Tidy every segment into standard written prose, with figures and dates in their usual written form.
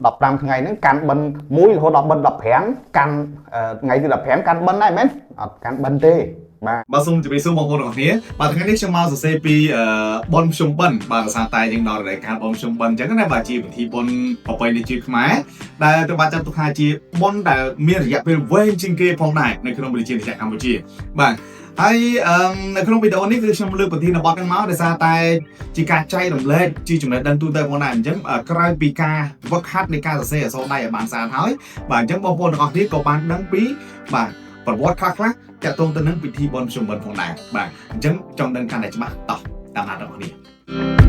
15 ថ្ងៃហ្នឹងកាន់បិណ្ឌមួយរហូតដល់បិណ្ឌ15កាន់ថ្ងៃទី15កាន់បិណ្ឌដែរមែនអត់កាន់បិណ្ឌទេបាទសូមជម្រាបសួរបងប្អូនទាំងអស់គ្នាបាទថ្ងៃនេះខ្ញុំមកសរសេរពីបុណ្យភ្ជុំបិណ្ឌបាទភាសាតែយើងដល់រយការបុណ្យភ្ជុំបិណ្ឌអញ្ចឹងណាបាទជាពិធីបុណ្យប្រពៃណីជាតិខ្មែរដែលត្រូវបានចាត់ទុកថាជាបុណ្យដែលមានរយៈពេលវែងជាងគេផងដែរនៅក្នុងប្រជាជាតិកម្ពុជាបាទហើយនៅក្នុងវីដេអូនេះគឺខ្ញុំលើកប្រធានបទហ្នឹងមកដោយសារតែជាការចែករំលែកជាចំណេះដឹងទូទៅផងដែរអញ្ចឹងក្រៅពីការវឹកហាត់នៃការសរសេរអក្សរដៃឲ្យបានស្អាតហើយបាទអញ្ចឹងបងប្អូនទាំងអស់គ្នាក៏បានដឹងពីបាទប្រវត្តិខ្លះតាក់ទងទៅនឹងពិធីបុណ្យភ្ជុំបិណ្ឌផងដែរបាទអញ្ចឹងចង់ដឹងកាន់តែច្បាស់តោះតាមណាបងប្អូន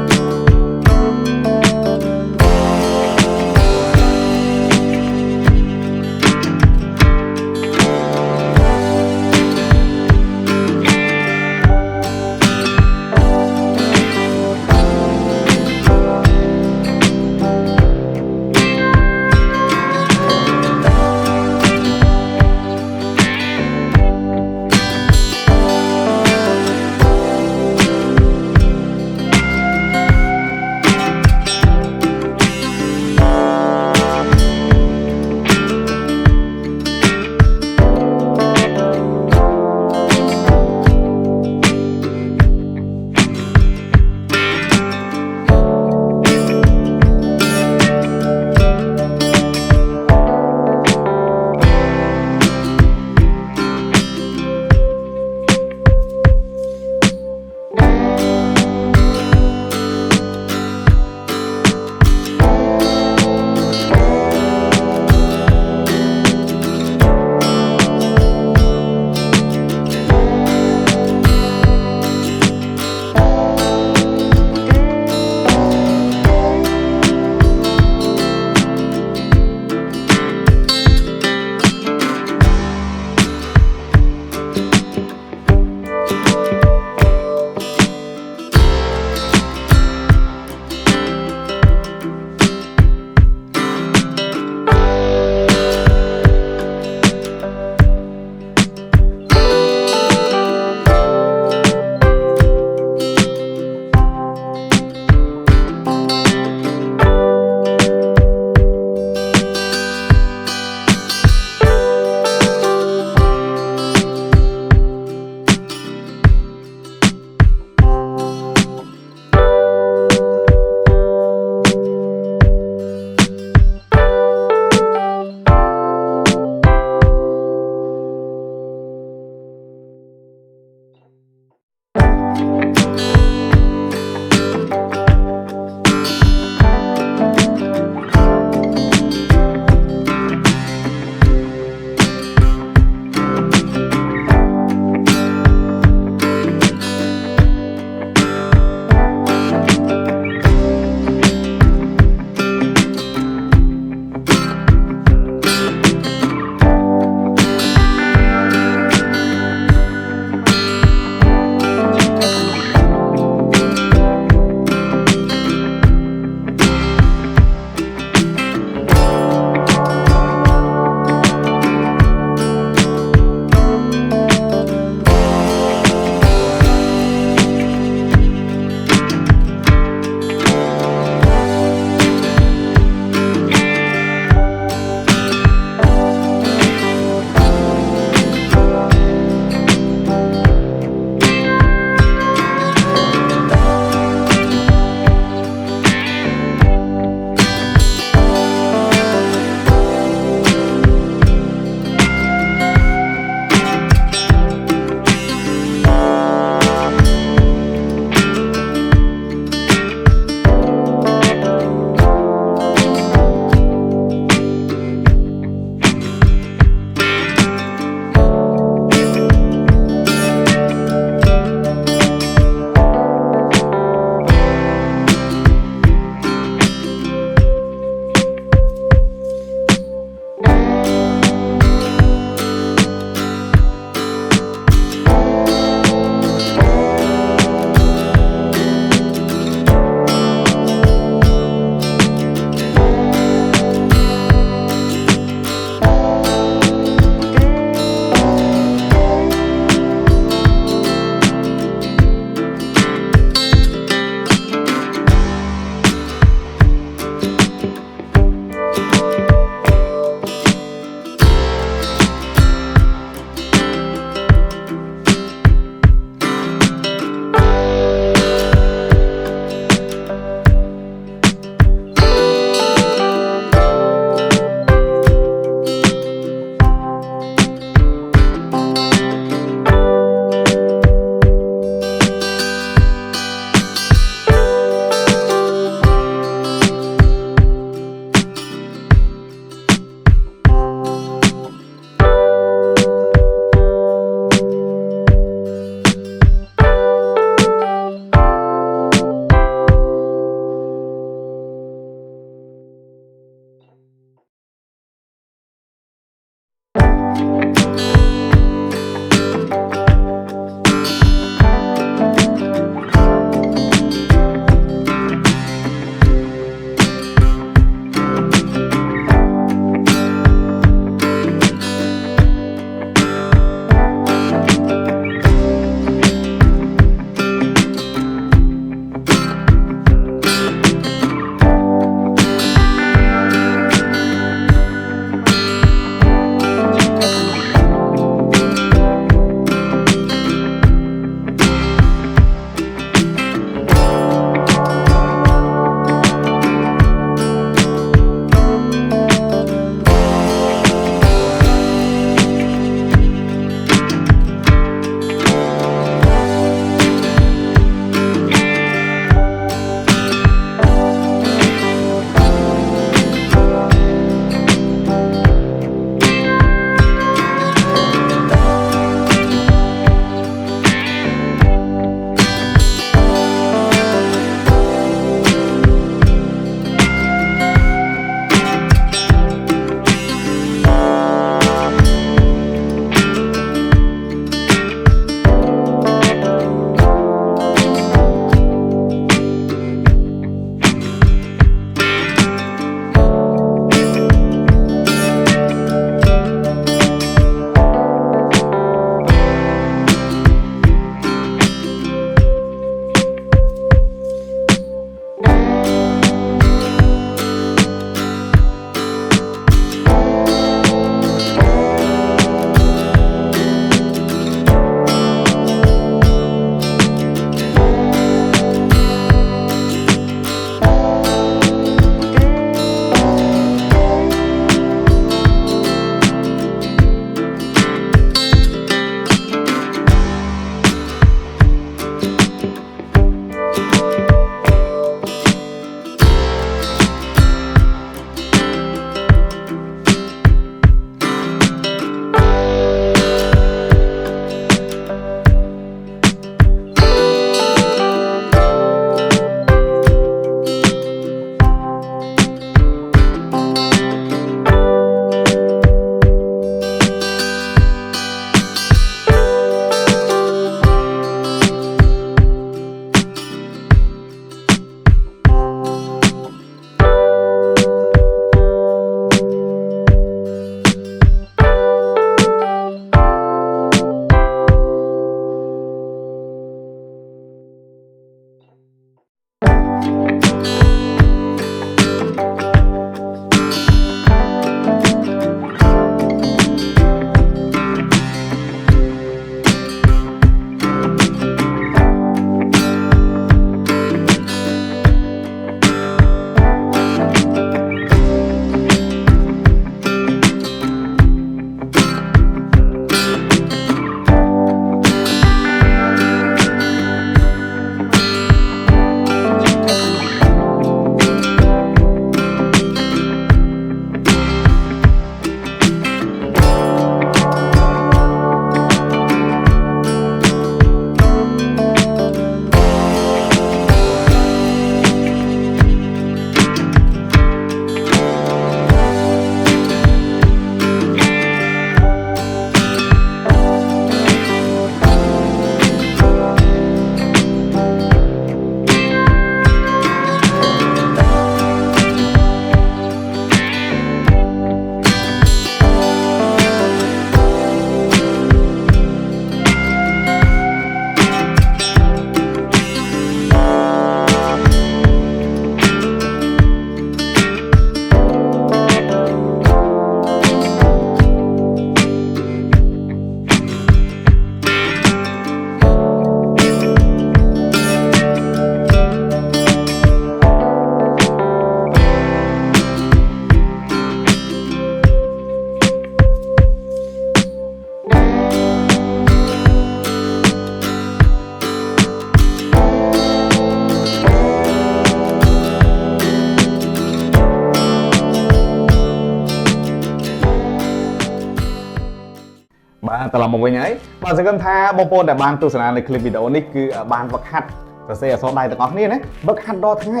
តឡំមកវិញហើយបាទសង្ឃឹមថាបងប្អូនដែលបានទស្សនានៅ clip វីដេអូនេះគឺបានវឹកហាត់សរសេរអក្សរដៃទាំងអស់គ្នាណាវឹកហាត់ដល់ថ្ងៃ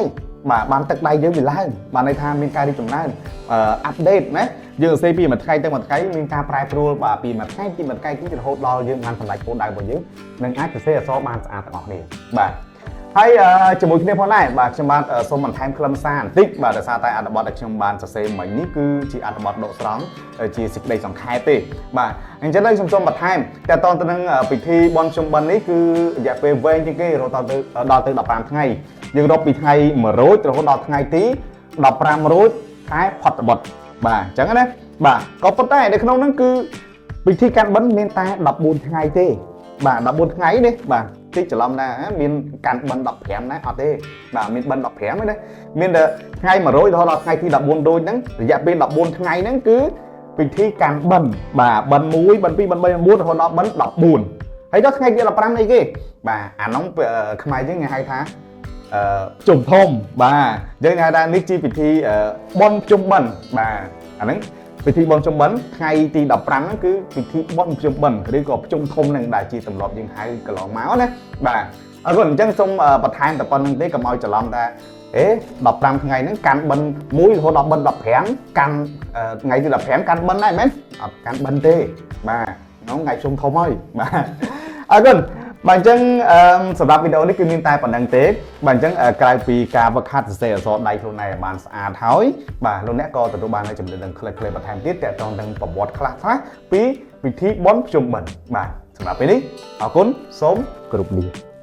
បាទបានទឹកដៃយើងវាឡើងបានន័យថាមានការរីកចម្រើនអាប់ដេតណាយើងសរសេរពីមួយថ្ងៃទៅមួយថ្ងៃមានការប្រែប្រួលបាទពីមួយថ្ងៃពីមួយថ្ងៃទីរហូតដល់យើងបានសម្រេចគោលដៅរបស់យើងនឹងអាចសរសេរអក្សរបានស្អាតទាំងអស់គ្នាបាទហើយជាមួយគ្នាផងដែរបាទខ្ញុំបាទសូមបន្ថែមខ្លឹមសារបន្តិចបាទដោយសារតែអត្ថបទដែលខ្ញុំបានសរសេរមិញនេះគឺជាអត្ថបទដកស្រង់ជាសេចក្តីសង្ខេបទេបាទអញ្ចឹងខ្ញុំសូមបន្ថែមតើតទៅនឹងពិធីបុណ្យភ្ជុំបិណ្ឌនេះគឺរយៈពេលវែងជាងគេរហូតដល់ទៅ15ថ្ងៃយើងរកពីថ្ងៃ1រោចរហូតដល់ថ្ងៃទី15រោចខែផុតបុត្របាទអញ្ចឹងណាបាទក៏ប៉ុន្តែនៅក្នុងហ្នឹងគឺពិធីកាន់បិណ្ឌមានតែ14ថ្ងៃទេបាទ14ថ្ងៃនេះបាទតិចច្រឡំណាមានកាន់បិណ្ឌ15ណាអត់ទេបាទមានបិណ្ឌ15ទេណាមានតែថ្ងៃ100រហូតដល់ថ្ងៃទី14រោចហ្នឹងរយៈពេល14ថ្ងៃហ្នឹងគឺពិធីកាន់បិណ្ឌបាទបិណ្ឌ1បិណ្ឌ2បិណ្ឌ3បិណ្ឌ4រហូតដល់បិណ្ឌ14ហើយដល់ថ្ងៃទី15នេះគេបាទអានោះខ្មែរយើងគេហៅថាជុំធំបាទយើងហៅថានេះជាពិធីបុណ្យភ្ជុំបិណ្ឌបាទអាហ្នឹងពិធីបុណ្យភ្ជុំបិណ្ឌថ្ងៃទី15ហ្នឹងគឺពិធីបុណ្យភ្ជុំបិណ្ឌឬក៏ភ្ជុំធំហ្នឹងដែលជាទម្លាប់យើងហៅកន្លងមកណាបាទអរគុណអញ្ចឹងសូមបន្ថែមតែប៉ុណ្្នឹងទេកុំឲ្យច្រឡំថា15ថ្ងៃហ្នឹងកាន់បិណ្ឌ1រហូតដល់បិណ្ឌ15កាន់ថ្ងៃទី15កាន់បិណ្ឌដែរមែនអត់កាន់បិណ្ឌទេបាទហ្នឹងថ្ងៃភ្ជុំធំហើយបាទអរគុណបាទអញ្ចឹងសម្រាប់វីដេអូនេះគឺមានតែប៉ុណ្្នឹងទេបាទអញ្ចឹងក្រៅពីការវឹកហាត់សរសេរអក្សរដៃខ្លួនឯងឲ្យបានស្អាតហើយបាទលោកអ្នកក៏ទទួលបាននូវចំណេះដឹងខ្លីៗបន្ថែមទៀតទាក់ទងនឹងប្រវត្តិខ្លះៗពីពិធីបុណ្យភ្ជុំបិណ្ឌបាទសម្រាប់ពេលនេះអរគុណសូមគោរពលា